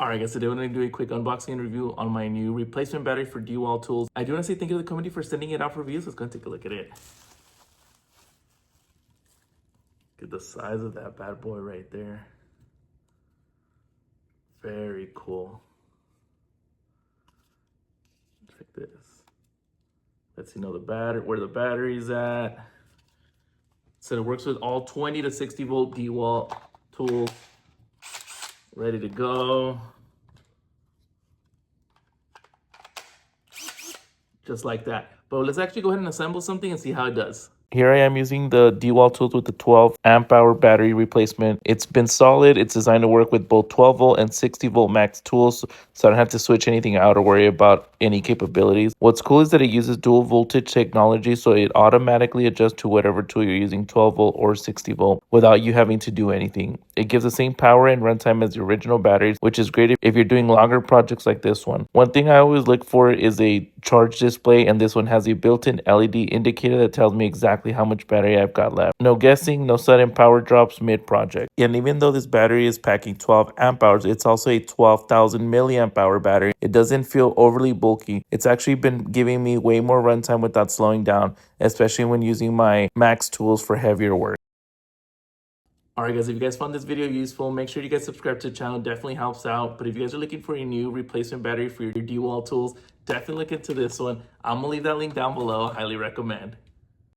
Alright guys, today I'm going to do a quick unboxing and review on my new replacement battery for Dewalt tools. I do want to say thank you to the company for sending it out for reviews. Let's go and take a look at it. Look at the size of that bad boy right there. Very cool. Check this. Let's see where the battery's at. So it works with all 20 to 60 volt Dewalt tools. Ready to go. Just like that. But let's actually go ahead and assemble something and see how it does. Here I am using the Dewalt tools with the 12 amp hour battery replacement. It's been solid. It's designed to work with both 12 volt and 60 volt max tools, so I don't have to switch anything out or worry about any capabilities. What's cool is that it uses dual voltage technology, so it automatically adjusts to whatever tool you're using, 12 volt or 60 volt, without you having to do anything. It gives the same power and runtime as the original batteries, which is great if you're doing longer projects like this one. One thing I always look for is a charge display, and this one has a built-in LED indicator that tells me exactly how much battery I've got left. No guessing, no sudden power drops mid-project. And even though this battery is packing 12 amp hours, it's also a 12,000 milliamp hour battery. It doesn't feel overly bulky. It's actually been giving me way more runtime without slowing down, especially when using my MAX tools for heavier work. Alright guys, if you guys found this video useful, make sure you guys subscribe to the channel. It definitely helps out. But if you guys are looking for a new replacement battery for your Dewalt tools, definitely look into this one. I'm going to leave that link down below. Highly recommend.